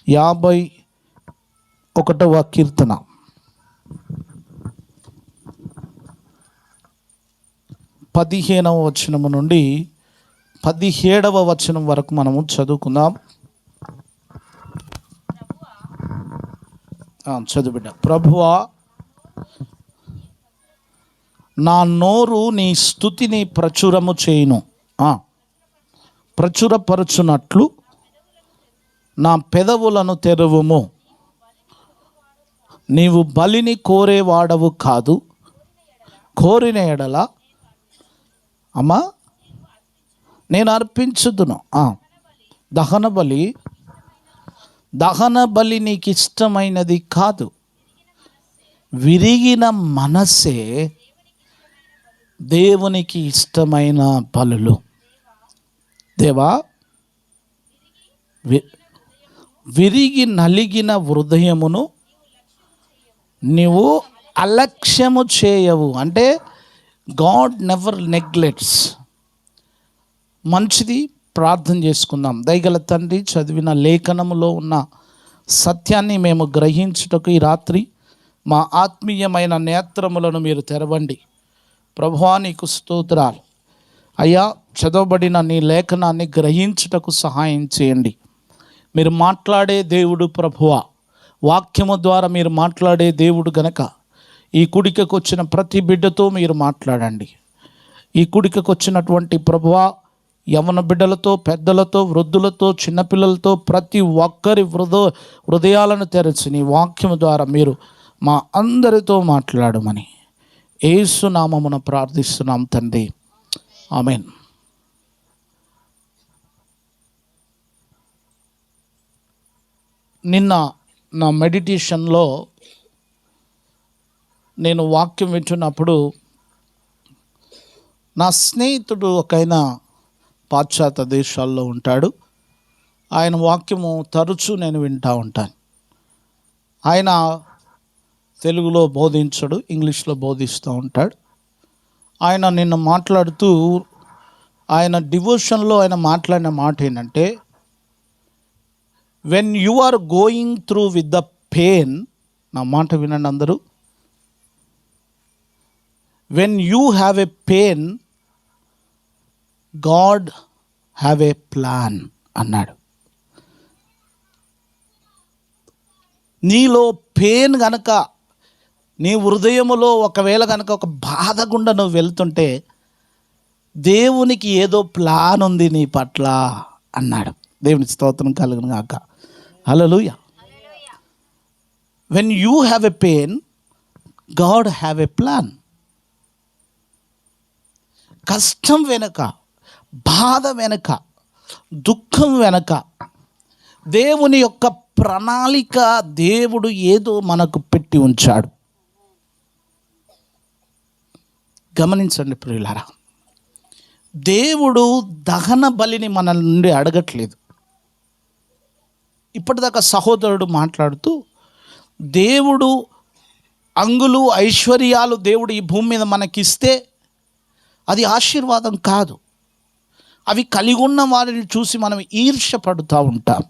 51వ కీర్తన 15వ వచనం నుండి 17వ వచనం వరకు మనము చదువుకుందాం. చదువుబిడ్డ. ప్రభువా, నా నోరు నీ స్తుతిని ప్రచురము చేయును, ప్రచురపరచునట్లు నా పెదవులను తెరువుము. నీవు బలిని కోరేవాడవు కాదు, కోరిన ఎడల అమ్మా నేను అర్పించుదును. దహన బలి నీకు ఇష్టమైనది కాదు. విరిగిన మనసే దేవునికి ఇష్టమైన బలులు. దేవా, విరిగి నలిగిన హృదయమును నీవు అలక్ష్యము చేయవు. అంటే గాడ్ నెవర్ నెగ్లెక్ట్స్. మంచిది, ప్రార్థన చేసుకుందాం. దయగల తండ్రి, చదివిన లేఖనములో ఉన్న సత్యాన్ని మేము గ్రహించుటకు ఈ రాత్రి మా ఆత్మీయమైన నేత్రములను మీరు తెరవండి. ప్రభువా, నీకు స్తోత్రాలు. అయ్యా, చదవబడిన నీ లేఖనాన్ని గ్రహించుటకు సహాయం చేయండి. మీరు మాట్లాడే దేవుడు ప్రభువా, వాక్యము ద్వారా మీరు మాట్లాడే దేవుడు గనక ఈ కూడికకు వచ్చిన ప్రతి బిడ్డతో మీరు మాట్లాడండి. ఈ కూడికకు వచ్చినటువంటి ప్రభువా, యవన బిడ్డలతో, పెద్దలతో, వృద్ధులతో, చిన్నపిల్లలతో ప్రతి ఒక్కరి హృదయాలను తెరచి నీ వాక్యము ద్వారా మీరు మా అందరితో మాట్లాడమని యేసు నామమున ప్రార్థిస్తున్నాం తండ్రి, ఆమేన్. నిన్న నా మెడిటేషన్లో నేను వాక్యం వింటున్నప్పుడు నా స్నేహితుడు ఒకైన పాశ్చాత్య దేశాల్లో ఉంటాడు. ఆయన వాక్యము తరచూ నేను వింటూ ఉంటాను. ఆయన తెలుగులో బోధించడు, ఇంగ్లీష్లో బోధిస్తూ ఉంటాడు. ఆయన నిన్న మాట్లాడుతూ ఆయన డివోషన్లో ఆయన మాట్లాడిన మాట ఏంటంటే, when you are going through with the pain, నా మాట వినండి అందరూ, when you have a pain, God have a plan అన్నాడు. నీలో పెయిన్ గనక, నీ హృదయములో ఒకవేళ కనుక ఒక బాధ గుండా నువ్వు వెళ్తుంటే దేవునికి ఏదో ప్లాన్ ఉంది నీ పట్ల అన్నాడు. దేవునికి స్తోత్రం కలుగును గాక. హల్లెలూయా. When you have a pain, God have a plan. కష్టం వెనుక, బాధ వెనుక, దుఃఖం వెనుక దేవుని యొక్క ప్రణాళిక దేవుడు ఏదో మనకు పెట్టి ఉంచాడు. గమనించండి ప్రియులారా, దేవుడు దహన బలిని మన నుండి అడగట్లేదు. ఇప్పటిదాకా సహోదరుడు మాట్లాడుతూ దేవుడు అంగులు ఐశ్వర్యాలు దేవుడు ఈ భూమి మీద మనకిస్తే అది ఆశీర్వాదం కాదు. అవి కలిగి ఉన్న వారిని చూసి మనం ఈర్ష్యపడుతూ ఉంటాం.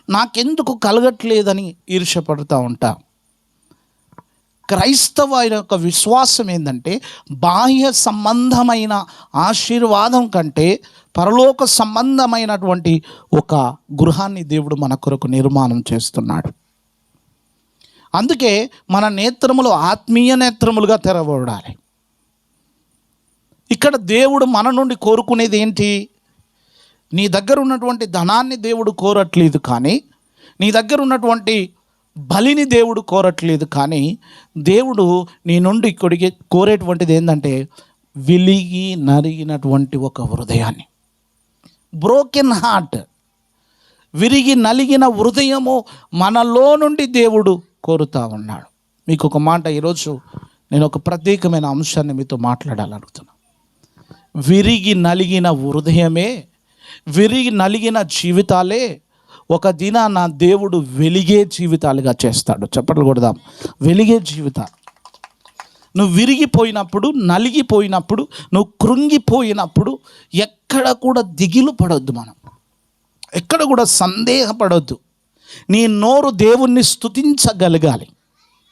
నాకెందుకు కలగట్లేదని ఈర్ష్యపడుతూ ఉంటాం. క్రైస్తవ యొక్క విశ్వాసం ఏంటంటే, బాహ్య సంబంధమైన ఆశీర్వాదం కంటే పరలోక సంబంధమైనటువంటి ఒక గృహాన్ని దేవుడు మన కొరకు నిర్మాణం చేస్తున్నాడు. అందుకే మన నేత్రములు ఆత్మీయ నేత్రములుగా తెరవబడాలి. ఇక్కడ దేవుడు మన నుండి కోరుకునేది ఏంటి? నీ దగ్గర ఉన్నటువంటి ధనాన్ని దేవుడు కోరట్లేదు, కానీ నీ దగ్గర ఉన్నటువంటి బలిని దేవుడు కోరట్లేదు, కానీ దేవుడు నీ నుండి ఇక్కడికి కోరేటువంటిది ఏంటంటే విలిగి నలిగినటువంటి ఒక హృదయాన్ని. బ్రోకెన్ హార్ట్, విరిగి నలిగిన హృదయము మనలో నుండి దేవుడు కోరుతూ ఉన్నాడు. మీకు ఒక మాట ఈరోజు నేను ఒక ప్రత్యేకమైన అంశాన్ని మీతో మాట్లాడాలనుకుంటున్నాను. విరిగి నలిగిన హృదయమే, విరిగి నలిగిన జీవితాలే ఒక దినాన దేవుడు వెలిగే జీవితాలుగా చేస్తాడు. చప్పట్లు కొడదాం. వెలిగే జీవితాలు. నువ్వు విరిగిపోయినప్పుడు, నలిగిపోయినప్పుడు, నువ్వు కృంగిపోయినప్పుడు ఎక్కడ కూడా దిగులు పడొద్దు. మనం ఎక్కడ కూడా సందేహపడొద్దు. నీ నోరు దేవుణ్ణి స్తుతించగలగాలి.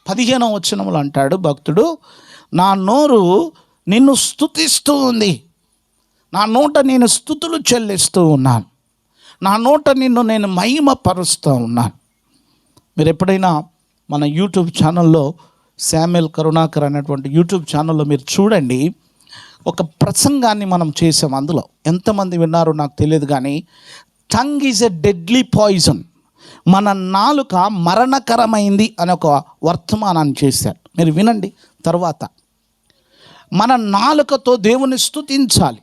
15వ వచనంలో అంటాడు భక్తుడు, నా నోరు నిన్ను స్తుతిస్తూ ఉంది, నా నోట నేను స్తుతులు చెల్లిస్తూ ఉన్నాను, నా నోట నిన్ను నేను మహిమపరుస్తూ ఉన్నాను. మీరు ఎప్పుడైనా మన యూట్యూబ్ ఛానల్లో శామ్యుల్ కరుణాకర్ అనేటువంటి యూట్యూబ్ ఛానల్లో మీరు చూడండి, ఒక ప్రసంగాన్ని మనం చేసాం. అందులో ఎంతమంది విన్నారో నాకు తెలియదు, కానీ tongue is a deadly poison, మన నాలుక మరణకరమైంది అనే ఒక వర్తమానాన్ని చేశారు. మీరు వినండి. తర్వాత మన నాలుకతో దేవుని స్తుతించాలి,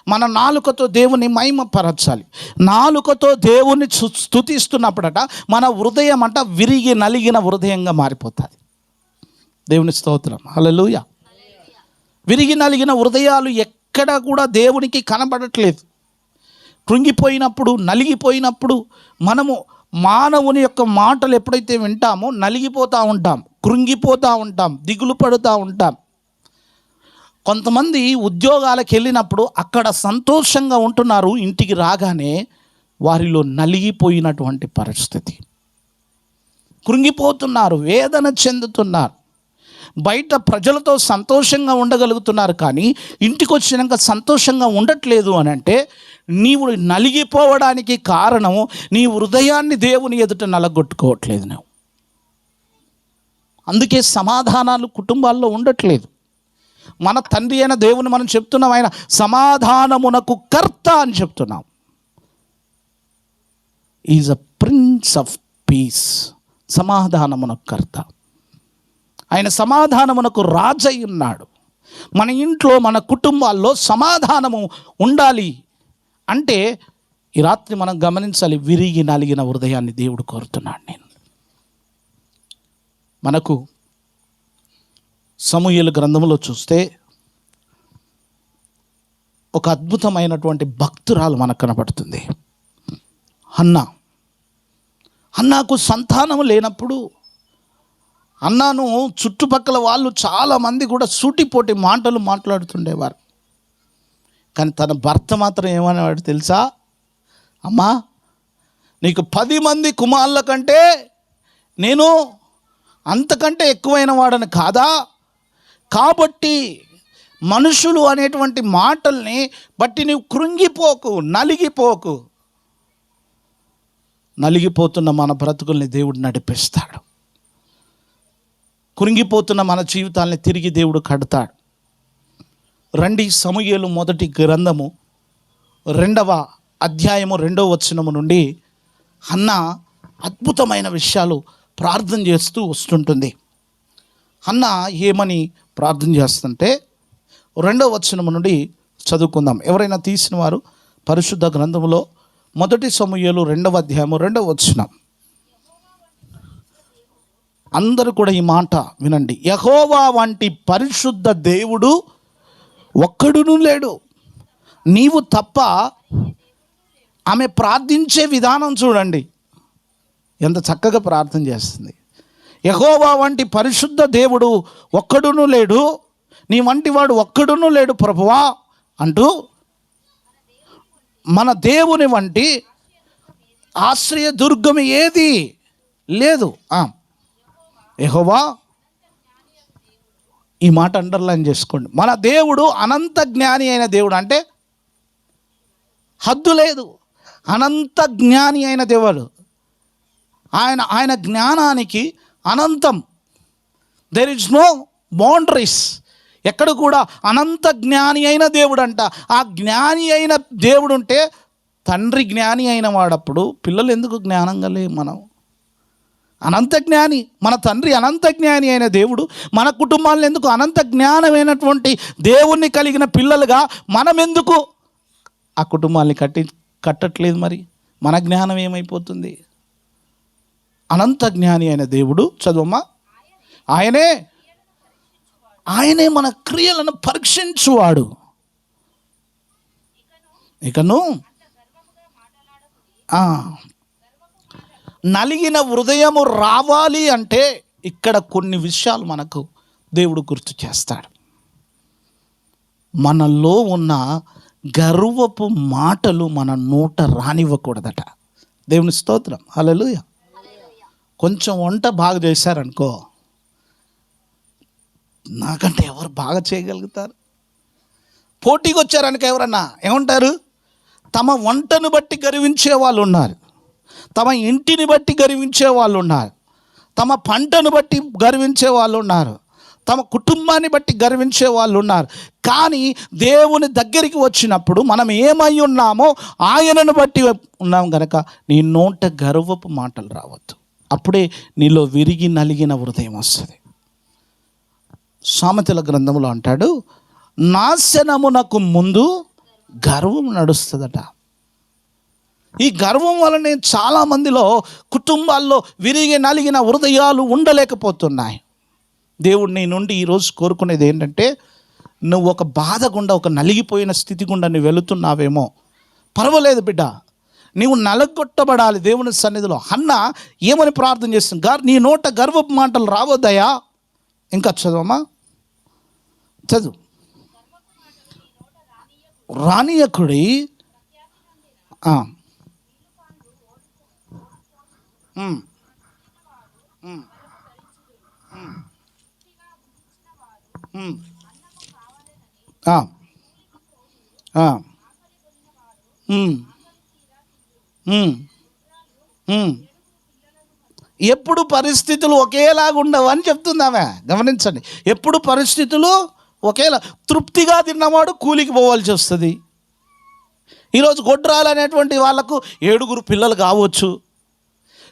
మన నాలుకతో దేవుని మహిమపరచాలి. నాలుకతో దేవుని స్తుతిస్తున్నప్పుడట మన హృదయం అంట విరిగి నలిగిన హృదయంగా మారిపోతుంది. దేవుని స్తోత్రం, హల్లెలూయా. విరిగి నలిగిన హృదయాలు ఎక్కడ కూడా దేవునికి కనబడట్లేదు. కృంగిపోయినప్పుడు, నలిగిపోయినప్పుడు మనము మానవుని యొక్క మాటలు ఎప్పుడైతే వింటామో నలిగిపోతూ ఉంటాం, కృంగిపోతూ ఉంటాం, దిగులు పడుతూ ఉంటాం. కొంతమంది ఉద్యోగాలకు వెళ్ళినప్పుడు అక్కడ సంతోషంగా ఉంటున్నారు, ఇంటికి రాగానే వారిలో నలిగిపోయినటువంటి పరిస్థితి, కృంగిపోతున్నారు, వేదన చెందుతున్నారు. బయట ప్రజలతో సంతోషంగా ఉండగలుగుతున్నారు, కానీ ఇంటికి వచ్చినాక సంతోషంగా ఉండట్లేదు అని అంటే నీవు నలిగిపోవడానికి కారణము నీ హృదయాన్ని దేవుని ఎదుట నలగొట్టుకోవట్లేదు నువ్వు. అందుకే సమాధానాలు కుటుంబాల్లో ఉండట్లేదు. మన తండ్రి అయిన దేవుని మనం చెప్తున్నాం, ఆయన సమాధానమునకు కర్త అని చెప్తున్నాం. Is a prince of peace, సమాధానమునకు కర్త. ఆయన సమాధానమునకు రాజై ఉన్నాడు. మన ఇంట్లో, మన కుటుంబాల్లో సమాధానము ఉండాలి అంటే ఈ రాత్రి మనం గమనించాలి, విరిగి నలిగిన హృదయాన్ని దేవుడు కోరుతున్నాడు. మనకు సమూయేలు గ్రంథంలో చూస్తే ఒక అద్భుతమైనటువంటి భక్తురాలు మనకు కనబడుతుంది, హన్నా. హన్నాకు సంతానం లేనప్పుడు అన్నాను చుట్టుపక్కల వాళ్ళు చాలామంది కూడా సూటిపోటి మాటలు మాట్లాడుతుండేవారు. కానీ తన భర్త మాత్రం ఏమనేవాడు తెలుసా? అమ్మా, నీకు 10 మంది కుమారుల కంటే నేను అంతకంటే ఎక్కువైన వాడని కాదా? కాబట్టి మనుషులు అనేటువంటి మాటల్ని బట్టి నీవు కృంగిపోకు, నలిగిపోకు. నలిగిపోతున్న మన బ్రతుకుల్ని దేవుడు నడిపిస్తాడు. కృంగిపోతున్న మన జీవితాలని తిరిగి దేవుడు కడతాడు. రండి, సమూయేలు మొదటి గ్రంథము 2వ అధ్యాయము 2వ వచనము నుండి హన్నా అద్భుతమైన విషయాలు ప్రార్థన చేస్తూ వస్తుంటుంది. హన్నా ఏమని ప్రార్థన చేస్తుంటే 2వ వచనము నుండి చదువుకుందాం. ఎవరైనా తీసిన వారు పరిశుద్ధ గ్రంథములో మొదటి సమూయేలు 2వ అధ్యాయము 2వ వచనం. అందరూ కూడా ఈ మాట వినండి. యెహోవా వంటి పరిశుద్ధ దేవుడు ఒక్కడునూ లేడు, నీవు తప్ప. ఆమె ప్రార్థించే విధానం చూడండి, ఎంత చక్కగా ప్రార్థన చేస్తుంది. యెహోవా వంటి పరిశుద్ధ దేవుడు ఒక్కడునూ లేడు, నీ వంటి వాడు ఒక్కడునూ లేడు ప్రభువా అంటూ, మన దేవుని వంటి ఆశ్రయ దుర్గం ఏది లేదు. యెహోవా, ఈ మాట అండర్లైన్ చేసుకోండి. మన దేవుడు అనంత జ్ఞాని అయిన దేవుడు, అంటే హద్దు లేదు, అనంత జ్ఞాని అయిన దేవుడు. ఆయన జ్ఞానానికి అనంతం, దెర్ ఇస్ నో బౌండరీస్. ఎక్కడ కూడా అనంత జ్ఞాని అయిన దేవుడు అంట. ఆ జ్ఞాని అయిన దేవుడు ఉంటే తండ్రి జ్ఞాని అయిన వాడప్పుడు పిల్లలు ఎందుకు జ్ఞానంగా లేవు? మనం అనంత జ్ఞాని, మన తండ్రి అనంత జ్ఞాని అయిన దేవుడు మన కుటుంబాలను ఎందుకు అనంత జ్ఞానమైనటువంటి దేవుణ్ణి కలిగిన పిల్లలుగా మనం ఎందుకు ఆ కుటుంబాన్ని కట్టట్లేదు? మరి మన జ్ఞానం ఏమైపోతుంది? అనంత జ్ఞాని అయిన దేవుడు, చదువమ్మా, ఆయనే మన క్రియలను పరీక్షించువాడు. ఇకను నలిగిన హృదయము రావాలి అంటే ఇక్కడ కొన్ని విషయాలు మనకు దేవుడు గుర్తు చేస్తాడు. మనలో ఉన్న గర్వపు మాటలు మన నోట రానివ్వకూడదట. దేవుని స్తోత్రం, హల్లెలూయా. కొంచెం వంట బాగా చేశారనుకో, నాకంటే ఎవరు బాగా చేయగలుగుతారు? పోటీకి వచ్చారనుకో ఎవరన్నా ఏమంటారు? తమ వంటను బట్టి గర్వించే వాళ్ళు ఉన్నారు, తమ ఇంటిని బట్టి గర్వించే వాళ్ళు ఉన్నారు, తమ పంటను బట్టి గర్వించే వాళ్ళు ఉన్నారు, తమ కుటుంబాన్ని బట్టి గర్వించే వాళ్ళు ఉన్నారు. కానీ దేవుని దగ్గరికి వచ్చినప్పుడు మనం ఏమై ఉన్నామో ఆయనను బట్టి ఉన్నాం కనుక నీ నోట గర్వపు మాటలు రావద్దు. అప్పుడే నీలో విరిగి నలిగిన హృదయం వస్తుంది. సామెతల గ్రంథంలో అంటాడు, నాశనమునకు ముందు గర్వం నడుస్తుందట. ఈ గర్వం వలనే చాలామందిలో కుటుంబాల్లో విరిగి నలిగిన హృదయాలు ఉండలేకపోతున్నాయి. దేవుడు నీ నుండి ఈరోజు కోరుకునేది ఏంటంటే, నువ్వు ఒక బాధ గుండా, ఒక నలిగిపోయిన స్థితి గుండా నువ్వు వెళుతున్నావేమో, పర్వాలేదు బిడ్డ, నీవు నలగొట్టబడాలి దేవుని సన్నిధిలో. హన్న ఏమని ప్రార్థన చేస్తుంది? నీ నోట గర్వపు మాటలు రావద్దయా. ఇంకా చదవమ్మా, చదువు. రానియకుడి ఎప్పుడు పరిస్థితులు ఒకేలాగా ఉండవు అని చెప్తుంది ఆమె. గమనించండి, ఎప్పుడు పరిస్థితులు ఒకేలా. తృప్తిగా తిన్నవాడు కూలికి పోవాల్సి వస్తుంది. ఈరోజు గొడ్రాలు అనేటువంటి వాళ్ళకు 7 పిల్లలు కావచ్చు.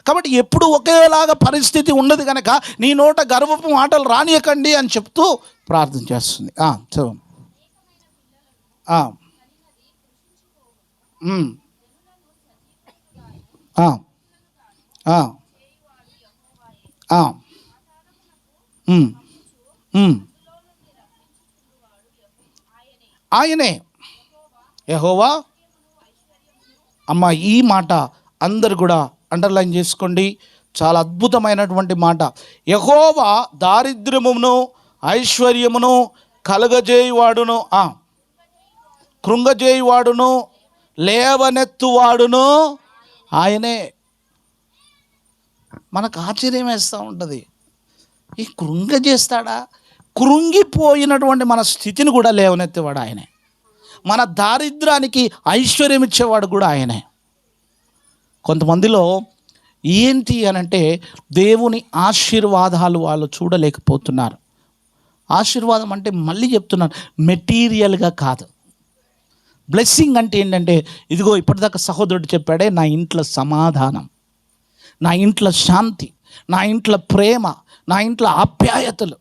కాబట్టి ఎప్పుడు ఒకేలాగా పరిస్థితి ఉండదు కనుక నీ నోట గర్వపు మాటలు రానియకండి అని చెప్తూ ప్రార్థన చేస్తుంది. చదువు. ఆయనే యెహోవా. అమ్మ, ఈ మాట అందరు కూడా అండర్లైన్ చేసుకోండి. చాలా అద్భుతమైనటువంటి మాట. యెహోవా దారిద్ర్యమును ఐశ్వర్యమును కలుగజేయువాడును, కృంగజేయువాడును, లేవనెత్తువాడును ఆయనే. మనకు ఆశ్చర్యం వేస్తూ ఉంటుంది, ఈ కృంగజేస్తాడా? కృంగిపోయినటువంటి మన స్థితిని కూడా లేవనెత్తేవాడు ఆయనే. మన దారిద్ర్యానికి ఐశ్వర్యం ఇచ్చేవాడు కూడా ఆయనే. కొంతమందిలో ఏంటి అనంటే, దేవుని ఆశీర్వాదాలు వాళ్ళు చూడలేకపోతున్నారు. ఆశీర్వాదం అంటే మళ్ళీ చెప్తున్నాను, మెటీరియల్గా కాదు. బ్లెస్సింగ్ అంటే ఏంటంటే, ఇదిగో ఇప్పటిదాకా సహోదరుడు చెప్పాడే, నా ఇంట్లో సమాధానం, నా ఇంట్లో శాంతి, నా ఇంట్లో ప్రేమ, నా ఇంట్లో ఆప్యాయతలు,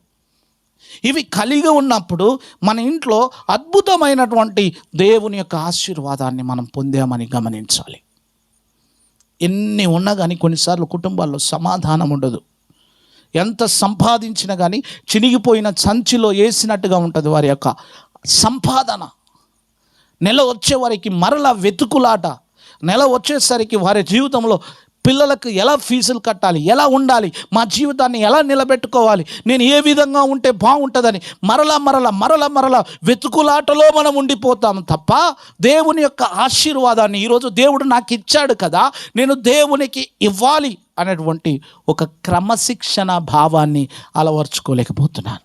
ఇవి కలిగి ఉన్నప్పుడు మన ఇంట్లో అద్భుతమైనటువంటి దేవుని యొక్క ఆశీర్వాదాన్ని మనం పొందామని గమనించాలి. ఎన్ని ఉన్నా కానీ కొన్నిసార్లు కుటుంబాల్లో సమాధానం ఉండదు. ఎంత సంపాదించినా కానీ చినిగిపోయిన సంచిలో వేసినట్టుగా ఉంటుంది వారి యొక్క సంపాదన. నెల వచ్చే వారికి మరలా వెతుకులాట. నెల వచ్చేసరికి వారి జీవితంలో పిల్లలకు ఎలా ఫీజులు కట్టాలి, ఎలా ఉండాలి, మా జీవితాన్ని ఎలా నిలబెట్టుకోవాలి, నేను ఏ విధంగా ఉంటే బాగుంటుందని మరల వెతుకులాటలో మనం ఉండిపోతాం తప్ప దేవుని యొక్క ఆశీర్వాదాన్ని, ఈరోజు దేవుడు నాకు ఇచ్చాడు కదా, నేను దేవునికి ఇవ్వాలి అనేటువంటి ఒక క్రమశిక్షణ భావాన్ని అలవర్చుకోలేకపోతున్నాను.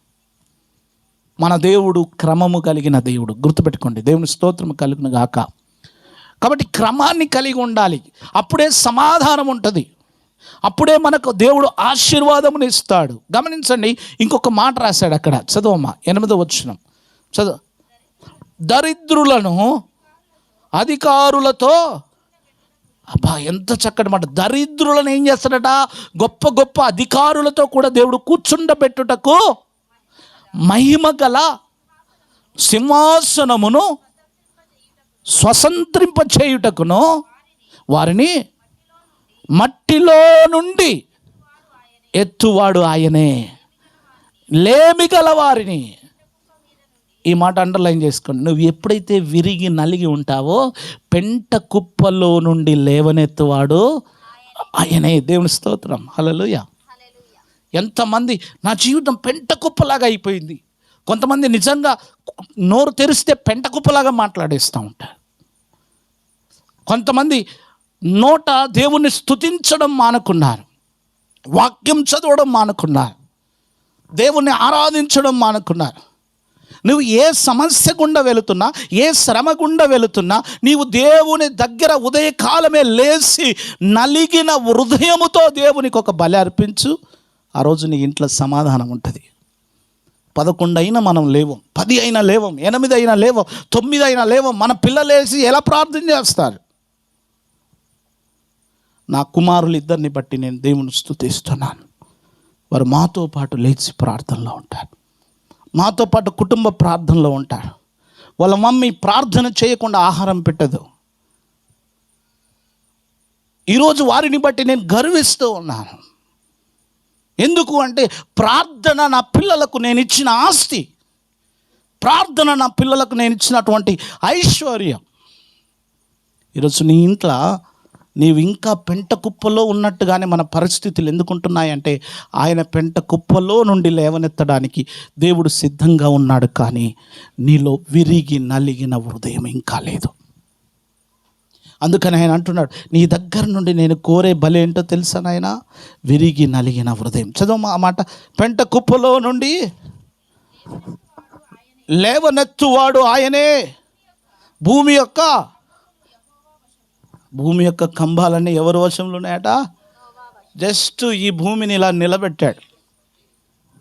మన దేవుడు క్రమము కలిగిన దేవుడు. గుర్తుపెట్టుకోండి, దేవుని స్తోత్రము కలుగును గాక. కాబట్టి క్రమాన్ని కలిగి ఉండాలి, అప్పుడే సమాధానం ఉంటుంది, అప్పుడే మనకు దేవుడు ఆశీర్వాదమును ఇస్తాడు. గమనించండి, ఇంకొక మాట రాశాడు అక్కడ, చదవమ్మా, 8వ వచనం చదువు. దరిద్రులను అధికారులతో, అబ్బా ఎంత చక్కటి మాట. దరిద్రులను ఏం చేస్తాడట? గొప్ప గొప్ప అధికారులతో కూడా దేవుడు కూర్చుండబెట్టుటకు మహిమ గల సింహాసనమును స్వతంత్రింపచేయుటకును వారిని మట్టిలో నుండి ఎత్తువాడు ఆయనే. లేమి గల వారిని, ఈ మాట అండర్లైన్ చేసుకోండి, నువ్వు ఎప్పుడైతే విరిగి నలిగి ఉంటావో పెంట కుప్పలో నుండి లేవనెత్తువాడు ఆయనే. దేవుని స్తోత్రం, హల్లెలూయా. ఎంతమంది నా జీవితం పెంట కుప్పలాగా అయిపోయింది. కొంతమంది నిజంగా నోరు తెరిస్తే పెంట కుప్పలాగా మాట్లాడేస్తూ ఉంటారు. కొంతమంది నోట దేవుణ్ణి స్తుతించడం మానుకున్నారు. వాక్యం చదవడం మానుకున్నారు, దేవుణ్ణి ఆరాధించడం మానుకున్నారు. నువ్వు ఏ సమస్య గుండా వెళుతున్నా, ఏ శ్రమ గుండా వెళుతున్నా, నీవు దేవుని దగ్గర ఉదయకాలమే లేచి నలిగిన హృదయముతో దేవునికి ఒక బలి అర్పించు. ఆ రోజు నీ ఇంట్లో సమాధానం ఉంటుంది. 11 అయినా మనం లేవం, 10 అయినా లేవం, 8 అయినా లేవం, 9 అయినా లేవం. మన పిల్లలు వేసి ఎలా ప్రార్థన చేస్తారు? నా కుమారులు ఇద్దరిని బట్టి నేను దేవుని స్తుతిస్తున్నాను. వారు మాతో పాటు లేచి ప్రార్థనలో ఉంటారు, మాతో పాటు కుటుంబ ప్రార్థనలో ఉంటారు. వాళ్ళ మమ్మీ ప్రార్థన చేయకుండా ఆహారం పెట్టదు. ఈరోజు వారిని బట్టి నేను గర్విస్తూ ఉన్నాను. ఎందుకు అంటే ప్రార్థన నా పిల్లలకు నేను ఇచ్చిన ఆస్తి, ప్రార్థన నా పిల్లలకు నేను ఇచ్చినటువంటి ఐశ్వర్యం. ఈరోజు నీ ఇంట్లో నీవు ఇంకా పెంట కుప్పలో ఉన్నట్టుగానే మన పరిస్థితులు ఎందుకుంటున్నాయంటే, ఆయన పెంట కుప్పలో నుండి లేవనెత్తడానికి దేవుడు సిద్ధంగా ఉన్నాడు, కానీ నీలో విరిగి నలిగిన హృదయం ఇంకా లేదు. అందుకని ఆయన అంటున్నాడు, నీ దగ్గర నుండి నేను కోరే బలి ఏంటో తెలుసా నాయన? విరిగి నలిగిన హృదయం. చదువు ఆ మాట. పెంట కుప్పలో నుండి లేవనెత్తువాడు ఆయనే. భూమి యొక్క కంబాలన్నీ ఎవరి వశంలో ఉన్నాయట? జస్ట్ ఈ భూమిని ఇలా నిలబెట్టాడు.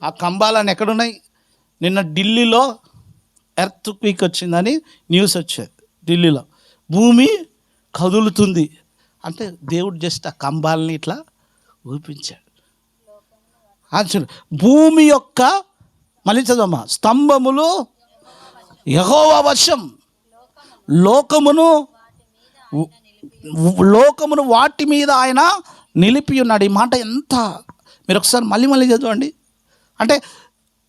ఆ కంబాలన్నీ ఎక్కడున్నాయి? నిన్న ఢిల్లీలో ఎర్త్ క్విక్ వచ్చిందని న్యూస్ వచ్చేది. ఢిల్లీలో భూమి కదులుతుంది అంటే దేవుడు జస్ట్ ఆ కంబాలని ఇట్లా ఊపించాడు. భూమి యొక్క, మళ్ళీ చదవమ్మా, స్తంభములు యెహోవా వశం, లోకమును వాటి మీద ఆయన నిలిపి ఉన్నాడు. ఈ మాట ఎంత, మీరు ఒకసారి మళ్ళీ చదవండి. అంటే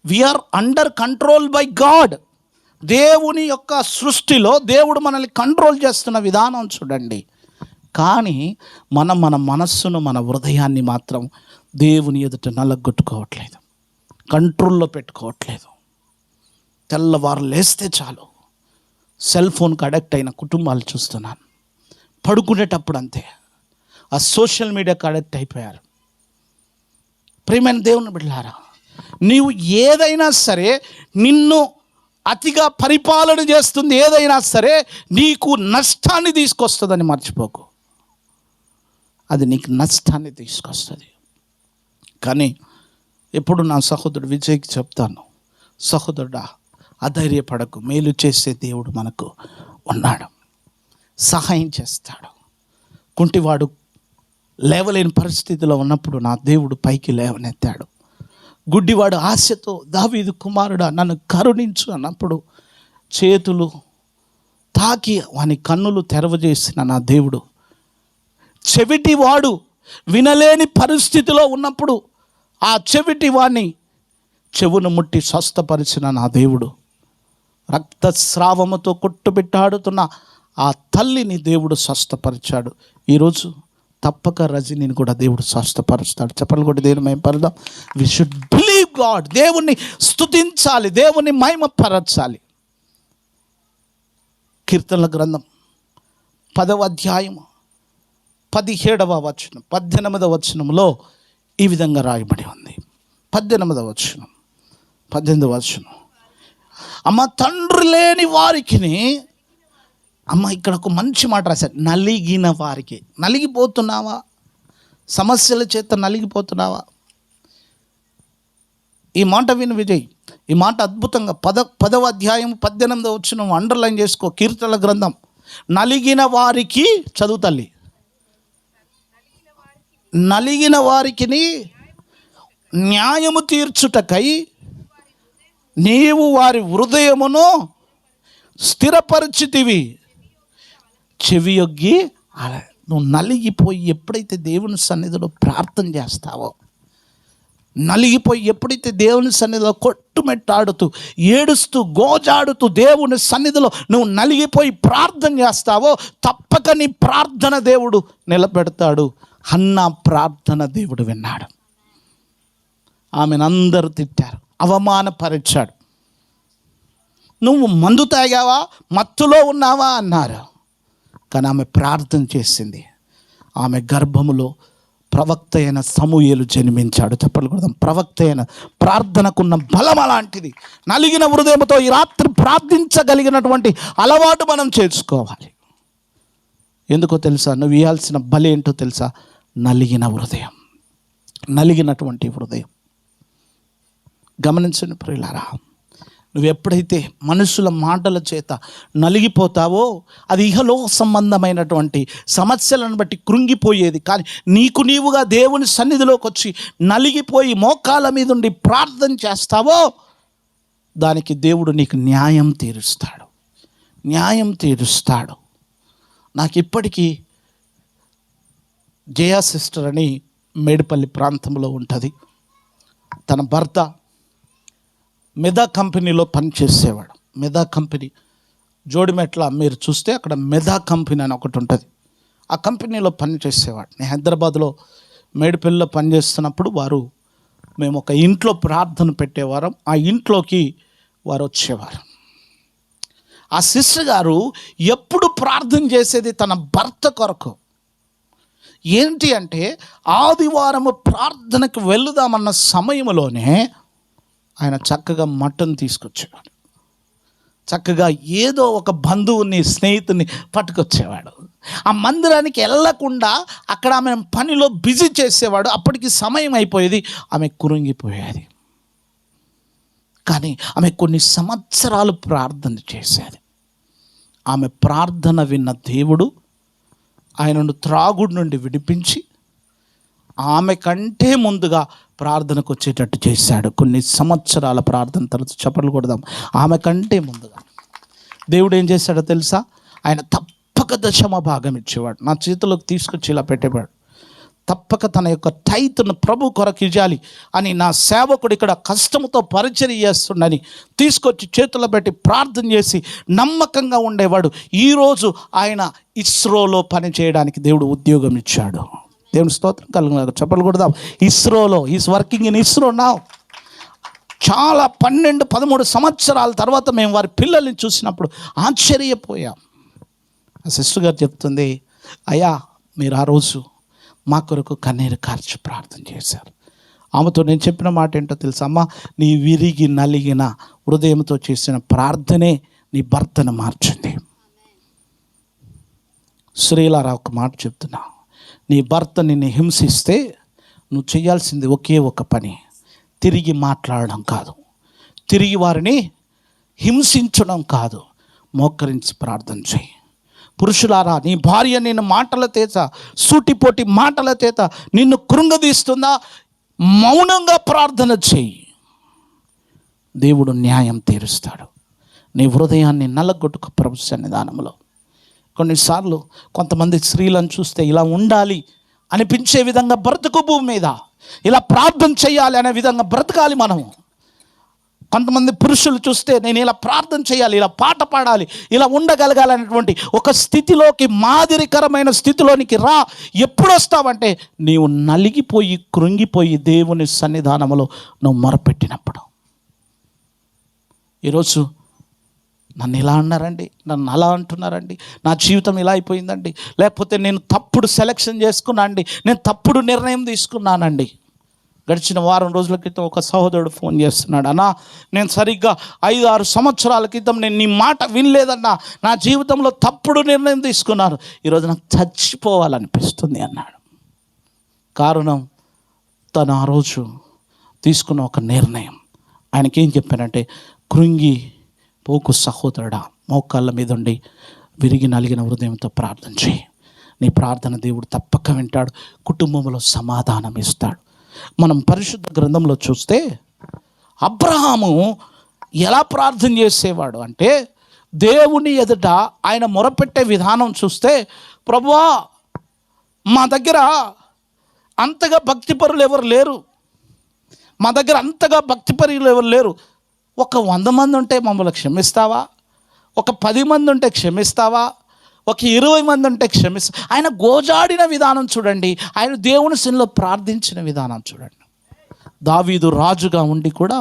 we're under control by God. దేవుని యొక్క సృష్టిలో దేవుడు మనల్ని కంట్రోల్ చేస్తున్న విధానం చూడండి. కానీ మన మనస్సును, మన హృదయాన్ని మాత్రం దేవుని ఎదుట నలగొట్టుకోవట్లేదు, కంట్రోల్లో పెట్టుకోవట్లేదు. తెల్లవారు లేస్తే చాలు సెల్ ఫోన్కి అడిక్ట్ అయిన కుటుంబాలు చూస్తున్నాను. పడుకునేటప్పుడు అంతే, ఆ సోషల్ మీడియాకి అడిక్ట్ అయిపోయారు. ప్రియమైన దేవుని బిడ్డలారా, నీవు ఏదైనా సరే, నిన్ను అతిగా పరిపాలన చేస్తుంది ఏదైనా సరే నీకు నష్టాన్ని తీసుకొస్తుందని మర్చిపోకు. అది నీకు నష్టాన్ని తీసుకొస్తుంది. కానీ ఎప్పుడు నా సహోదరుడు విజయ్కి చెప్తాను, సహోదరుడా అధైర్యపడకు, మేలు చేసే దేవుడు మనకు ఉన్నాడు, సహాయం చేస్తాడు. కుంటివాడు లేవలేని పరిస్థితిలో ఉన్నప్పుడు నా దేవుడు పైకి లేవనెత్తాడు. గుడ్డివాడు ఆశతో, దావీదు కుమారుడా నన్ను కరుణించు అన్నప్పుడు చేతులు తాకి వాని కన్నులు తెరవజేసిన నా దేవుడు, చెవిటివాడు వినలేని పరిస్థితిలో ఉన్నప్పుడు ఆ చెవిటివాణ్ణి చెవును ముట్టి స్వస్థపరిచిన నా దేవుడు, రక్తస్రావముతో కొట్టుబిట్టాడుతున్న ఆ తల్లిని దేవుడు స్వస్థపరిచాడు. ఈరోజు తప్పక రజనీని కూడా దేవుడు స్వస్థపరుస్తాడు. చెప్పలు కూడా దేవుని మహిమపరదాం. We should believe God. దేవుణ్ణి స్తుతించాలి, దేవుణ్ణి మహిమపరచాలి. కీర్తనల గ్రంథం 10వ అధ్యాయం 17వ వచనం 18వ వచనంలో ఈ విధంగా రాయబడి ఉంది. 18వ వచనం 18వ వచనం, అమ్మ తండ్రి లేని వారికిని, అమ్మ ఇక్కడ ఒక మంచి మాట రాశారు, నలిగిన వారికి. నలిగిపోతున్నావా? సమస్యల చేత నలిగిపోతున్నావా? ఈ మాట విను విజయ్, ఈ మాట అద్భుతంగా 10వ అధ్యాయం 18వ వచనం అండర్లైన్ చేసుకో. కీర్తనల గ్రంథం, నలిగిన వారికి, చదువు తల్లి, నలిగిన వారికిని న్యాయము తీర్చుటకై నీవు వారి హృదయమును స్థిరపరిచితివి. చెవియొగ్గి, నువ్వు నలిగిపోయి ఎప్పుడైతే దేవుని సన్నిధిలో ప్రార్థన చేస్తావో, నలిగిపోయి ఎప్పుడైతే దేవుని సన్నిధిలో కొట్టుమెట్టాడుతూ ఏడుస్తూ గోజాడుతూ దేవుని సన్నిధిలో నువ్వు నలిగిపోయి ప్రార్థన చేస్తావో, తప్పక నీ ప్రార్థన దేవుడు నిలబెడతాడు. హన్నా ప్రార్థన దేవుడు విన్నాడు. ఆమెను అందరూ తిట్టారు, అవమానపరిచాడు. నువ్వు మందు తాగావా, మత్తులో ఉన్నావా అన్నారు. కానీ ఆమె ప్రార్థన చేసింది. ఆమె గర్భములో ప్రవక్త అయిన సమూయేలు జన్మించాడు. చెప్పలు కొడదాం. ప్రవక్త అయిన ప్రార్థనకున్న బలం అలాంటిది. నలిగిన హృదయంతో ఈ రాత్రి ప్రార్థించగలిగినటువంటి అలవాటు మనం చేసుకోవాలి. ఎందుకో తెలుసా? నువ్వు ఇవ్వాల్సిన బలి ఏంటో తెలుసా? నలిగిన హృదయం, నలిగినటువంటి హృదయం. గమనించండి ప్రియులారా, నువ్వు ఎప్పుడైతే మనుషుల మాటల చేత నలిగిపోతావో అది ఇహలోక సంబంధమైనటువంటి సమస్యలను బట్టి కృంగిపోయేది. కానీ నీకు నీవుగా దేవుని సన్నిధిలోకి వచ్చి నలిగిపోయి మోకాళ్ళ మీద ఉండి ప్రార్థన చేస్తావో దానికి దేవుడు నీకు న్యాయం తీరుస్తాడు, న్యాయం తీరుస్తాడు. నాకు ఇప్పటికీ జయా సిస్టర్ అని మేడిపల్లి ప్రాంతంలో ఉంటుంది. తన భర్త మెదా కంపెనీలో పనిచేసేవాడు. మెదా కంపెనీ జోడిమెట్ల మీరు చూస్తే అక్కడ మెదా కంపెనీ అని ఒకటి ఉంటుంది. ఆ కంపెనీలో పనిచేసేవాడు. నేను హైదరాబాద్లో మేడిపల్లిలో పనిచేస్తున్నప్పుడు మేము ఒక ఇంట్లో ప్రార్థన పెట్టేవారం. ఆ ఇంట్లోకి వారు వచ్చేవారు. ఆ సిస్టర్ గారు ఎప్పుడు ప్రార్థన చేసేది తన భర్త కొరకు. ఏంటి అంటే ఆదివారము ప్రార్థనకు వెళుదామన్న సమయంలోనే ఆయన చక్కగా మటన్ తీసుకొచ్చేవాడు. చక్కగా ఏదో ఒక బంధువుని, స్నేహితుని పట్టుకొచ్చేవాడు. ఆ మందిరానికి వెళ్ళకుండా అక్కడ ఆమె పనిలో బిజీ చేసేవాడు. అప్పటికి సమయం అయిపోయేది, ఆమె కురింగిపోయేది. కానీ ఆమె కొన్ని సంవత్సరాలు ప్రార్థన చేసేది. ఆమె ప్రార్థన విన్న దేవుడు ఆయనను త్రాగుడు నుండి విడిపించి ఆమె కంటే ముందుగా ప్రార్థనకు వచ్చేటట్టు చేశాడు. కొన్ని సంవత్సరాల ప్రార్థన తర్వాత చప్పట్లు కొడదాం. ఆమె కంటే ముందుగా దేవుడు ఏం చేశాడో తెలుసా? ఆయన తప్పక దశమ భాగం ఇచ్చేవాడు. నా చేతిలోకి తీసుకొచ్చి ఇలా పెట్టేవాడు. తప్పక తన యొక్క టైత్ను ప్రభు కొరకు ఇవ్వాలి అని నా సేవకుడు ఇక్కడ కష్టంతో పరిచర్య చేస్తుండని తీసుకొచ్చి చేతుల్లో పెట్టి ప్రార్థన చేసి నమ్మకంగా ఉండేవాడు. ఈరోజు ఆయన ఇస్రోలో పని చేయడానికి దేవుడు ఉద్యోగం ఇచ్చాడు. దేవుని స్తోత్రం కలుగును. చెప్పలు కొడదాం. ఇస్రోలో is working in ISRO now. చాలా 12-13 సంవత్సరాల తర్వాత మేము వారి పిల్లల్ని చూసినప్పుడు ఆశ్చర్యపోయాం. ఆ సిస్టర్ గారు చెప్తుంది, అయ్యా మీరు ఆ రోజు మా కొరకు కన్నీరు కార్చి ప్రార్థన చేశారు. ఆమెతో నేను చెప్పిన మాట ఏంటో తెలుసా? అమ్మ, నీ విరిగి నలిగిన హృదయంతో చేసిన ప్రార్థనే నీ భర్తను మార్చింది. శ్రీలారా ఒక మాట చెప్తున్నా, నీ భర్త నిన్ను హింసిస్తే నువ్వు చేయాల్సింది ఒకే ఒక పని, తిరిగి మాట్లాడడం కాదు, తిరిగి వారిని హింసించడం కాదు, మోకరించి ప్రార్థన చేయి. పురుషులారా, నీ భార్య నిన్ను మాటల చేత, సూటిపోటి మాటల చేత నిన్ను కృంగదీస్తుందా? మౌనంగా ప్రార్థన చేయి, దేవుడు న్యాయం తీరుస్తాడు. నీ హృదయాన్ని నల్లగొట్టుకు ప్రభు సన్నిధానంలో. కొన్నిసార్లు కొంతమంది స్త్రీలను చూస్తే ఇలా ఉండాలి అనిపించే విధంగా బ్రతుకు భూమి మీద ఇలా ప్రార్థన చేయాలి అనే విధంగా బ్రతకాలి మనము. కొంతమంది పురుషులు చూస్తే నేను ఇలా ప్రార్థన చేయాలి, ఇలా పాట పాడాలి, ఇలా ఉండగలగాలనేటువంటి ఒక స్థితిలోకి, మాదిరికరమైన స్థితిలోనికి రా. ఎప్పుడు వస్తావంటే నీవు నలిగిపోయి కృంగిపోయి దేవుని సన్నిధానంలో నువ్వు మొరపెట్టినప్పుడు. ఈరోజు నన్ను ఇలా అన్నారండి, నన్ను అలా అంటున్నారండి, నా జీవితం ఇలా అయిపోయిందండి, లేకపోతే నేను తప్పుడు సెలక్షన్ చేసుకున్నా అండి, నేను తప్పుడు నిర్ణయం తీసుకున్నానండి. గడిచిన వారం రోజుల క్రితం ఒక సహోదరుడు ఫోన్ చేస్తున్నాడు, అన్నా నేను సరిగ్గా 5-6 సంవత్సరాల క్రితం నేను నీ మాట వినలేదన్నా, నా జీవితంలో తప్పుడు నిర్ణయం తీసుకున్నాను, ఈరోజు నాకు చచ్చిపోవాలనిపిస్తుంది అన్నాడు. కారణం తను ఆ రోజు తీసుకున్న ఒక నిర్ణయం. ఆయనకేం చెప్పానంటే, కృంగి పోకు సహోదరుడా, మోకాళ్ళ మీద ఉండి విరిగి నలిగిన హృదయంతో ప్రార్థన చేయి. నీ ప్రార్థన దేవుడు తప్పక వింటాడు, కుటుంబంలో సమాధానం ఇస్తాడు. మనం పరిశుద్ధ గ్రంథంలో చూస్తే అబ్రహాము ఎలా ప్రార్థన చేసేవాడు అంటే, దేవుని ఎదుట ఆయన మొరపెట్టే విధానం చూస్తే, ప్రభువా మా దగ్గర అంతగా భక్తిపరులు ఎవరు లేరు, మా దగ్గర అంతగా భక్తిపరులు ఎవరు లేరు, ఒక 100 మంది ఉంటే మమ్మల్ని క్షమిస్తావా, ఒక 10 మంది ఉంటే క్షమిస్తావా, ఒక 20 మంది ఉంటే క్షమిస్తా. ఆయన గోజాడిన విధానం చూడండి, ఆయన దేవుని సన్నిధిలో ప్రార్థించిన విధానం చూడండి. దావీదు రాజుగా ఉండి కూడా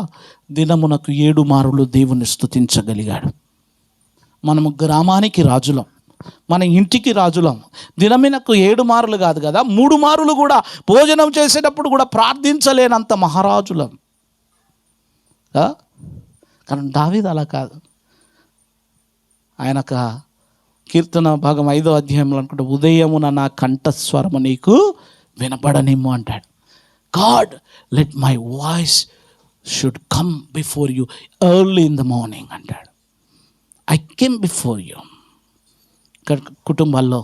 దినమునకు 7 మారులు దేవుని స్తుతించగలిగాడు. మనము గ్రామానికి రాజులం, మన ఇంటికి రాజులం. దినమినకు 7 మారులు కాదు కదా, 3 మారులు కూడా భోజనం చేసేటప్పుడు కూడా ప్రార్థించలేనంత మహారాజులం. కానీ దావీదు అలా కాదు. ఆయనక కీర్తన భాగం 5వ అధ్యాయంలో అనుకుంటే, ఉదయమున నా కంఠస్వరము నీకు వినపడనిమ్ము అంటాడు. God let my voice should come before you early in the morning అంటాడు. I came before you. కుటుంబాల్లో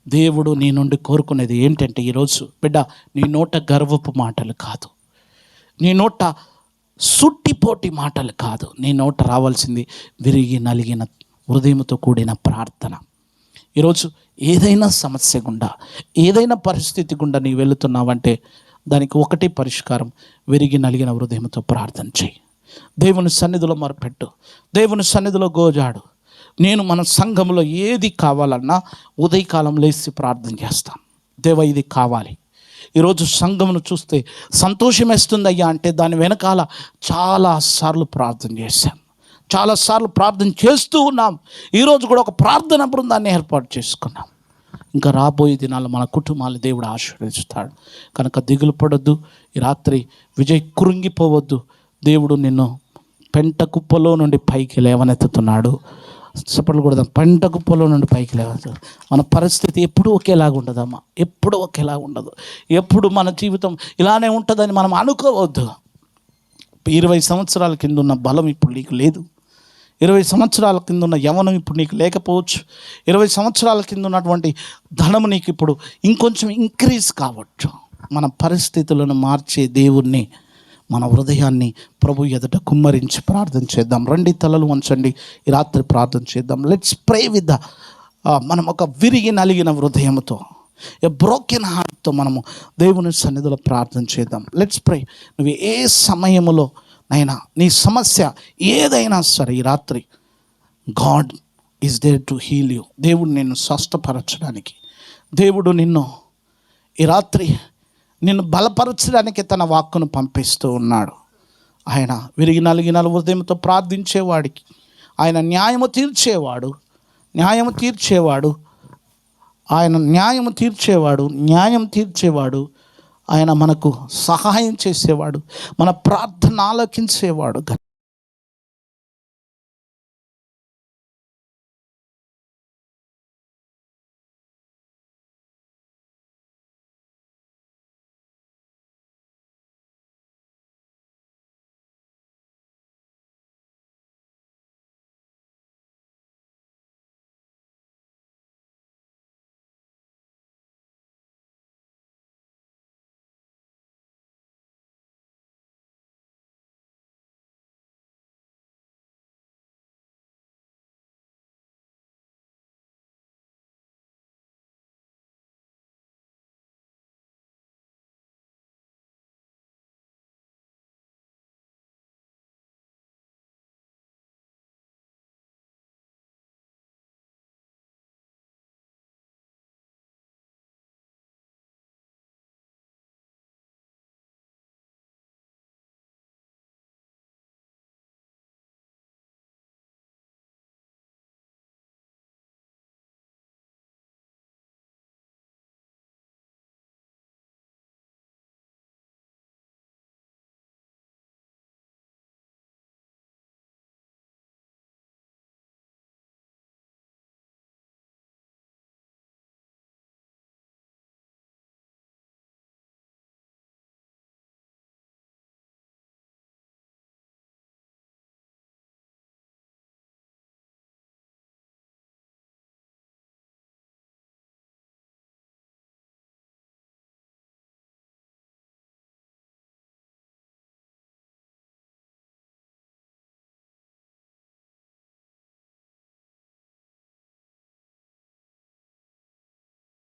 దేవుడు నీ నుండి కోరుకునేది ఏంటంటే, ఈరోజు బిడ్డ, నీ నోట గర్వపు మాటలు కాదు, నీ నోట సుట్టిపోటి మాటలు కాదు, నీ నోట రావాల్సింది విరిగి నలిగిన హృదయంతో కూడిన ప్రార్థన. ఈరోజు ఏదైనా సమస్య గుండా, ఏదైనా పరిస్థితి గుండా నీవు వెళుతున్నావంటే దానికి ఒకటే పరిష్కారం, విరిగి నలిగిన హృదయంతో ప్రార్థన చేయి. దేవుని సన్నిధిలో మొరపెట్టు, దేవుని సన్నిధిలో గోజాడు. నేను మన సంఘంలో ఏది కావాలన్నా ఉదయకాలం లేచి ప్రార్థన చేస్తాను. దేవా, ఇది కావాలి. ఈరోజు సంఘమును చూస్తే సంతోషం వేస్తుంది అయ్యా అంటే దాని వెనకాల చాలాసార్లు ప్రార్థన చేశాం, చాలాసార్లు ప్రార్థన చేస్తూ ఉన్నాం. ఈరోజు కూడా ఒక ప్రార్థన బృందాన్ని ఏర్పాటు చేసుకున్నాం. ఇంకా రాబోయే దినాల్లో మన కుటుంబాలు దేవుడు ఆశీర్వదిస్తాడు. కనుక దిగులు పడొద్దు. ఈ రాత్రి విజయ్ కృంగిపోవద్దు. దేవుడు నిన్ను పెంట కుప్పలో నుండి పైకి లేవనెత్తుతున్నాడు. చప్పట్లు కూడా పెంట కుప్పలో నుండి పైకి లేవనెత్తుతాడు. మన పరిస్థితి ఎప్పుడూ ఒకేలాగా ఉండదమ్మా, ఎప్పుడూ ఒకేలాగా ఉండదు. ఎప్పుడు మన జీవితం ఇలానే ఉంటుందని మనం అనుకోవద్దు. 20 సంవత్సరాల కింద ఉన్న బలం ఇప్పుడు నీకు లేదు. 20 సంవత్సరాల కింద ఉన్న యవనం ఇప్పుడు నీకు లేకపోవచ్చు. 20 సంవత్సరాల కింద ఉన్నటువంటి ధనము నీకు ఇప్పుడు ఇంకొంచెం ఇంక్రీజ్ కావచ్చు. మన పరిస్థితులను మార్చే దేవుణ్ణి, మన హృదయాన్ని ప్రభు ఎదుట కుమ్మరించి ప్రార్థన చేద్దాం. రండి, తలలు వంచండి, ఈ రాత్రి ప్రార్థన చేద్దాం. లెట్స్ ప్రే విత్ మనం ఒక విరిగి నలిగిన హృదయంతో, ఏ బ్రోకెన్ హార్ట్తో మనము దేవుని సన్నిధిలో ప్రార్థన చేద్దాం. Let's pray. నువ్వు ఏ సమయంలో నైనా నీ సమస్య ఏదైనా సరే, ఈ రాత్రి God is there to heal you. దేవుడు నిన్ను స్వస్థపరచడానికి, దేవుడు నిన్ను ఈ రాత్రి నిన్ను బలపరచడానికి తన వాక్కును పంపిస్తూ ఉన్నాడు. ఆయన విరిగి నలిగిన హృదయంతో ప్రార్థించేవాడికి ఆయన న్యాయము తీర్చేవాడు. ఆయన న్యాయం తీర్చేవాడు. ఆయన మనకు సహాయం చేసేవాడు, మన ప్రార్థన ఆలకించేవాడు.